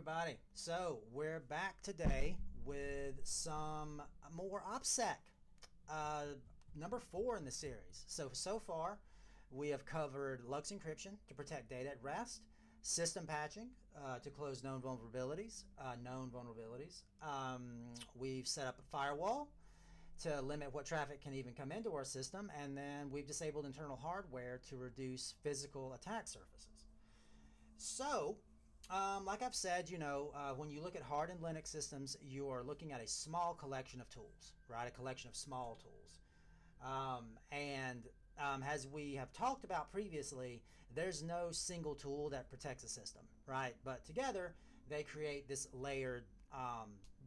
everybody. So we're back today with some more OPSEC, number 4 in the series. So far we have covered Lux encryption to protect data at rest, system patching to close known vulnerabilities. We've set up a firewall to limit what traffic can even come into our system, and then we've disabled internal hardware to reduce physical attack surfaces. So like I've said, when you look at hardened Linux systems, you are looking at a small collection of tools, right? A collection of small tools. As we have talked about previously, there's no single tool that protects a system, right? But together, they create this layered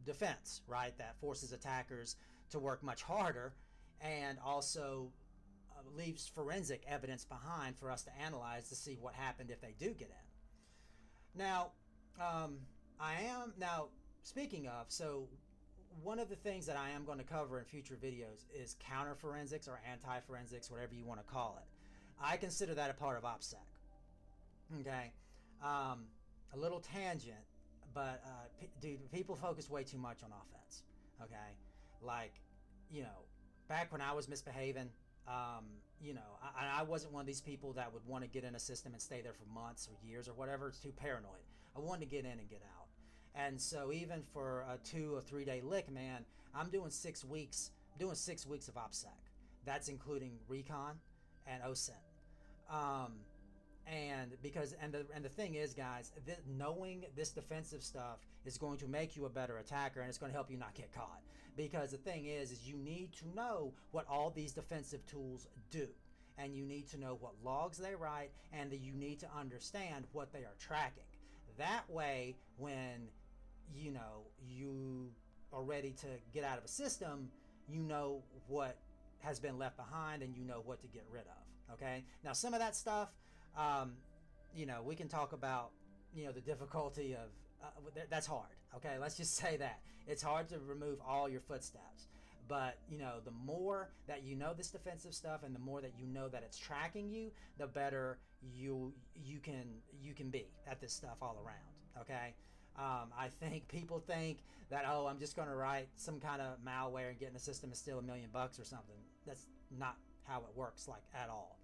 defense, right? That forces attackers to work much harder and also leaves forensic evidence behind for us to analyze to see what happened if they do get in. Now, speaking of, so one of the things that I am going to cover in future videos is counter-forensics or anti-forensics, whatever you want to call it. I consider that a part of OPSEC. Okay? A little tangent, but dude, people focus way too much on offense. Okay? Like, back when I was misbehaving, I wasn't one of these people that would want to get in a system and stay there for months or years or whatever. It's too paranoid. I wanted to get in and get out. And so even for a 2 or 3 day lick, man, I'm doing 6 weeks. I'm doing 6 weeks of OPSEC. That's including recon and OSINT. And the thing is, guys, knowing this defensive stuff is going to make you a better attacker, and it's going to help you not get caught. Because the thing is you need to know what all these defensive tools do, and you need to know what logs they write, and you need to understand what they are tracking. That way, when you are ready to get out of a system, you know what has been left behind, and you know what to get rid of. Okay, now some of that stuff, we can talk about, the difficulty of that's hard. Okay, let's just say that it's hard to remove all your footsteps. But the more that you know this defensive stuff, and the more that you know that it's tracking you, the better you can be at this stuff all around. Okay. I think people think that, I'm just going to write some kind of malware and get in the system and steal $1 million or something. That's not how it works, like, at all.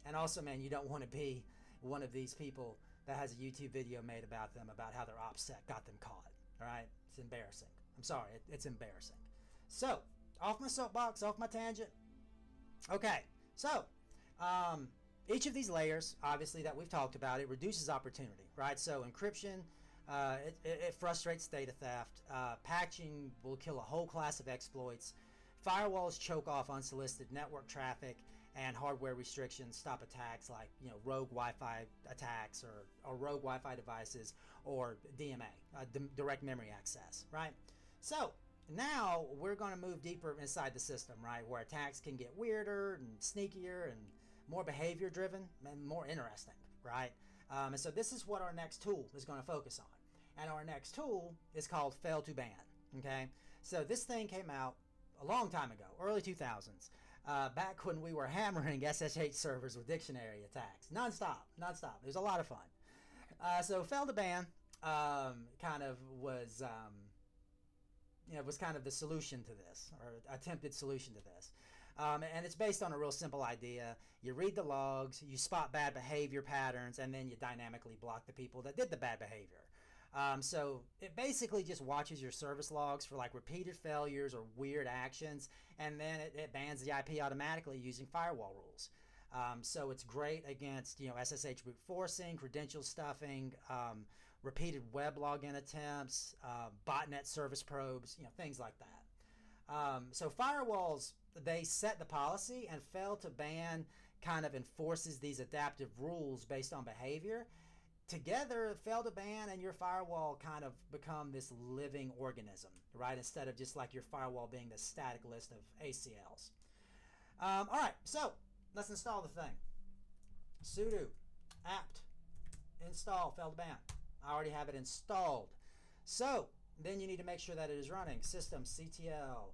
And also, man, you don't want to be one of these people that has a YouTube video made about them, about how their OPSEC got them caught. All right? It's embarrassing. I'm sorry. It's embarrassing. So, off my soapbox, off my tangent. Okay. So, each of these layers, obviously, that we've talked about, it reduces opportunity, right? So, encryption, it frustrates data theft. Patching will kill a whole class of exploits. Firewalls choke off unsolicited network traffic, and hardware restrictions stop attacks like rogue Wi-Fi attacks or rogue Wi-Fi devices or DMA, direct memory access, right? So now we're going to move deeper inside the system, right, where attacks can get weirder and sneakier and more behavior driven and more interesting, right? And so this is what our next tool is going to focus on, and our next tool is called Fail2Ban. Okay, so this thing came out a long time ago, early 2000s, back when we were hammering SSH servers with dictionary attacks, nonstop. It was a lot of fun. So Fail2Ban kind of was, was kind of the solution to this, or attempted solution to this. And it's based on a real simple idea. You read the logs, you spot bad behavior patterns, and then you dynamically block the people that did the bad behavior. So it basically just watches your service logs for like repeated failures or weird actions, and then it bans the IP automatically using firewall rules. So it's great against SSH brute forcing, credential stuffing, repeated web login attempts, botnet service probes, things like that. So firewalls, they set the policy, and Fail2Ban kind of enforces these adaptive rules based on behavior. Together, Fail2Ban and your firewall kind of become this living organism, right? Instead of just like your firewall being this static list of ACLs. All right, so let's install the thing. Sudo apt install Fail2Ban. I already have it installed. So then you need to make sure that it is running. Systemctl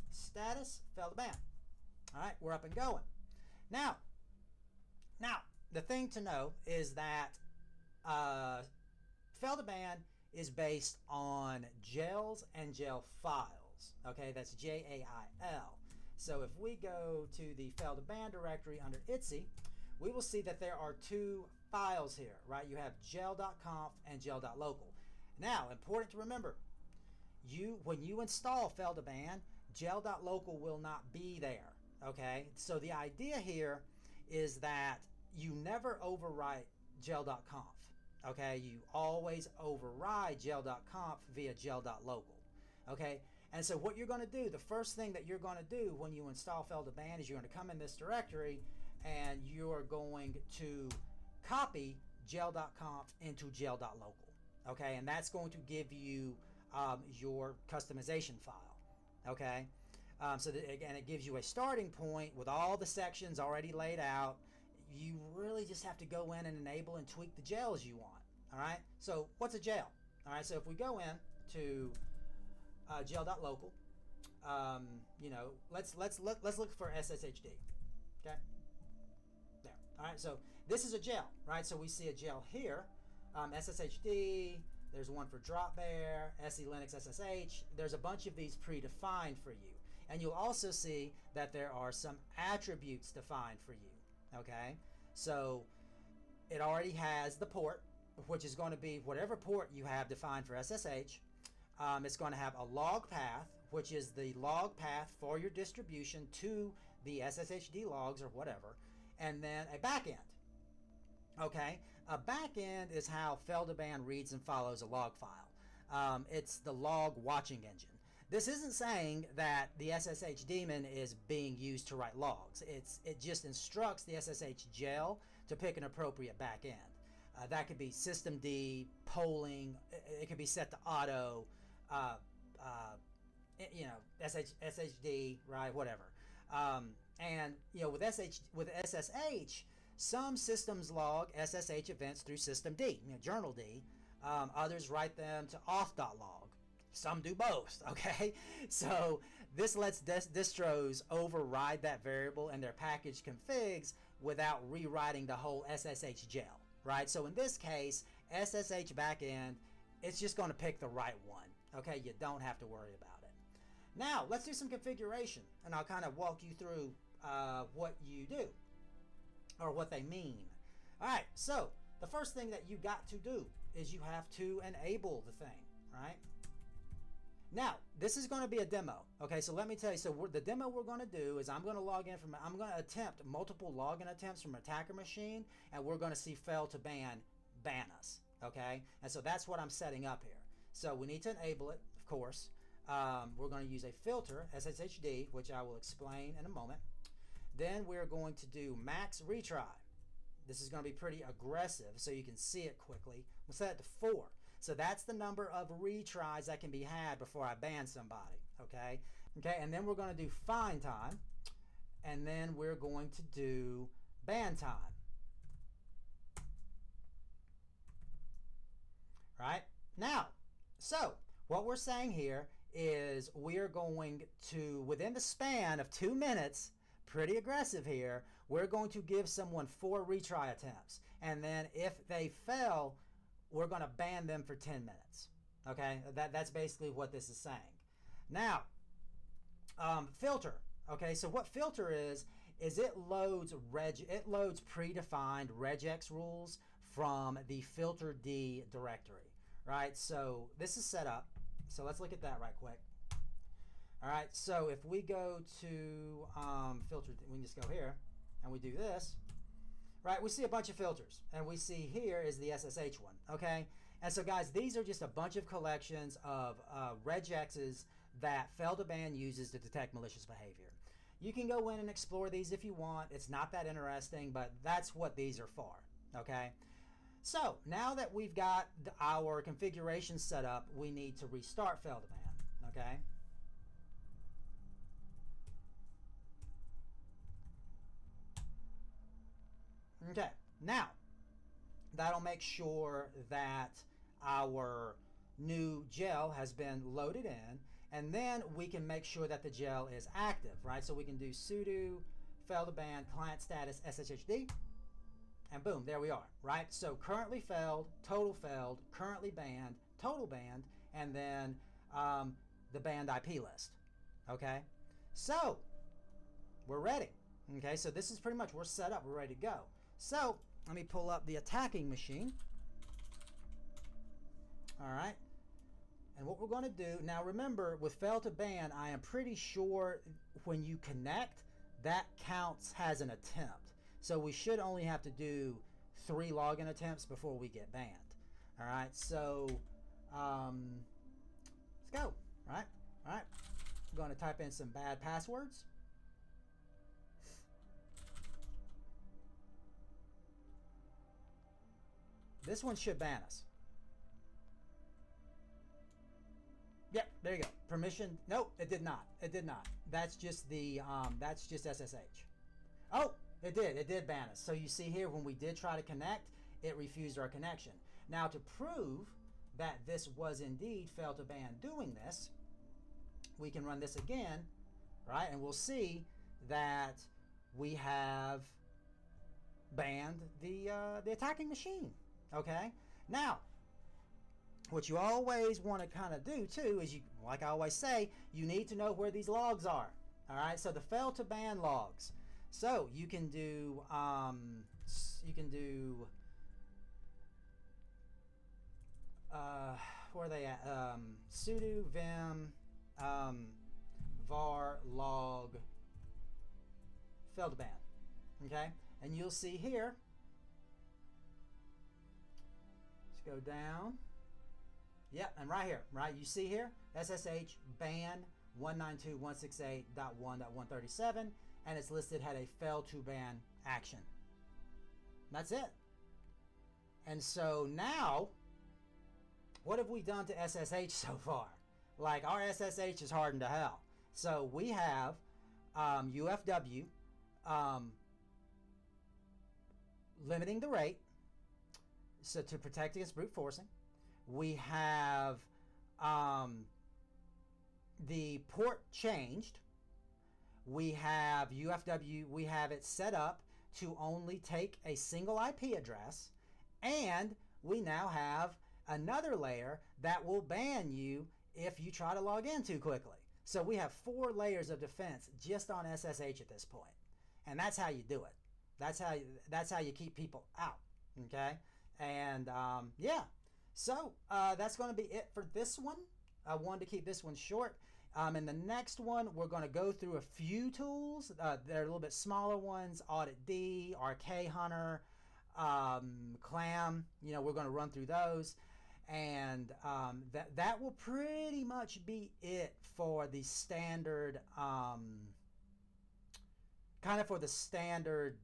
status Fail2Ban. All right, we're up and going. Now, the thing to know is that Fail2Ban is based on jails and jail files. Okay, that's Jail. So if we go to the Fail2Ban directory under ITSE, we will see that there are two files here, right? You have jail.conf and jail.local. Now, important to remember, when you install Fail2Ban, jail.local will not be there, okay? So the idea here is that you never overwrite jail.conf, okay? You always override jail.conf via jail.local, okay? And so what you're going to do, the first thing that you're going to do when you install Fail2Ban is you're going to come in this directory and you're going to copy jail.conf into jail.local, okay? And that's going to give you your customization file, okay? So that, again, it gives you a starting point with all the sections already laid out. You really just have to go in and enable and tweak the jails you want, all right? So what's a jail? All right, so if we go in to jail.local, you know, let's look for SSHD, okay? There, all right, so this is a jail, right? So we see a jail here, SSHD, there's one for Dropbear, SE Linux SSH, there's a bunch of these predefined for you. And you'll also see that there are some attributes defined for you, okay? So it already has the port, which is going to be whatever port you have defined for SSH. It's going to have a log path, which is the log path for your distribution to the SSHD logs or whatever, and then a backend, okay? A backend is how Fail2Ban reads and follows a log file. It's the log watching engine. This isn't saying that the SSH daemon is being used to write logs. It just instructs the SSH jail to pick an appropriate backend. That could be systemd, polling, it could be set to auto, you know, SSD, right, whatever. And you know, with SSH, some systems log SSH events through systemd, you know, journald. Others write them to auth.log. Some do both, okay? So this lets distros override that variable in their package configs without rewriting the whole SSH jail, right? So in this case, SSH backend, it's just going to pick the right one, okay? You don't have to worry about it. Now, let's do some configuration, and I'll kind of walk you through what you do, or what they mean. All right, so the first thing that you got to do is you have to enable the thing, right? Now, this is going to be a demo, okay? So let me tell you, so the demo we're going to do is I'm going to log in from, I'm going to attempt multiple login attempts from attacker machine, and we're going to see Fail2Ban ban us, okay? And so that's what I'm setting up here. So we need to enable it, of course. We're going to use a filter, SSHD, which I will explain in a moment. Then we're going to do max retry. This is going to be pretty aggressive, so you can see it quickly. We'll set it to 4. So that's the number of retries that can be had before I ban somebody, okay? Okay, and then we're going to do find time, and then we're going to do ban time. Right? Now, so what we're saying here is we're going to, within the span of 2 minutes, pretty aggressive here, we're going to give someone 4 retry attempts. And then if they fail, we're going to ban them for 10 minutes. Okay, that's basically what this is saying. Now, filter. Okay, so what filter is it loads predefined regex rules from the filterd directory, right? So this is set up. So let's look at that right quick. All right, so if we go to filter, we can just go here and we do this. Right, we see a bunch of filters, and we see here is the SSH one, okay? And so guys, these are just a bunch of collections of regexes that Fail2Ban uses to detect malicious behavior. You can go in and explore these if you want. It's not that interesting, but that's what these are for, okay? So now that we've got our configuration set up, we need to restart Fail2Ban, okay? Okay, now that'll make sure that our new gel has been loaded in, and then we can make sure that the gel is active, right? So we can do sudo Fail2Ban client status SSHD, and boom, there we are, right? So currently failed, currently banned, total banned, and then the banned IP list, okay? So we're ready, okay? So this is pretty much, we're set up, we're ready to go. So let me pull up the attacking machine. All right. And what we're going to do, now remember, with Fail2Ban, I am pretty sure when you connect, that counts as an attempt. So we should only have to do 3 login attempts before we get banned. All right, so let's go. All right. I'm going to type in some bad passwords. This one should ban us. Yep, there you go. Permission. Nope, it did not. It did not. That's just the that's just SSH. Oh, it did. It did ban us. So you see here, when we did try to connect, it refused our connection. Now, to prove that this was indeed Fail2Ban doing this, we can run this again, right? And we'll see that we have banned the attacking machine. Okay. Now, what you always want to kind of do too is, you, like I always say, you need to know where these logs are. All right. So the Fail2Ban logs. So you can do where are they at? Sudo vim var log Fail2Ban. Okay, and you'll see here. Let's go down. Yep, and right here, right? You see here, SSH ban 192.168.1.137, and it's listed had a Fail2Ban action. That's it. And so now, what have we done to SSH so far? Like, our SSH is hardened to hell. So we have UFW limiting the rate, so to protect against brute forcing. We have the port changed. We have UFW, we have it set up to only take a single IP address, and we now have another layer that will ban you if you try to log in too quickly. So we have 4 layers of defense just on SSH at this point. And that's how you do it. That's how you keep people out, okay? And yeah, so that's going to be it for this one. I wanted to keep this one short. In the next one, we're going to go through a few tools. They're a little bit smaller ones: Audit D, RK Hunter, Clam. You know, we're going to run through those. And that will pretty much be it for the standard, kind of for the standard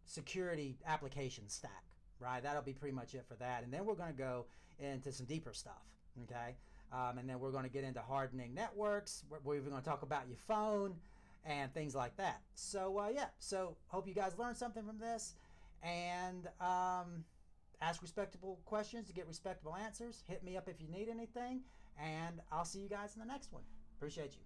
security application stack, right? That'll be pretty much it for that. And then we're going to go into some deeper stuff, okay? And then we're going to get into hardening networks. We're even going to talk about your phone and things like that. So yeah, so hope you guys learned something from this. And ask respectable questions to get respectable answers. Hit me up if you need anything. And I'll see you guys in the next one. Appreciate you.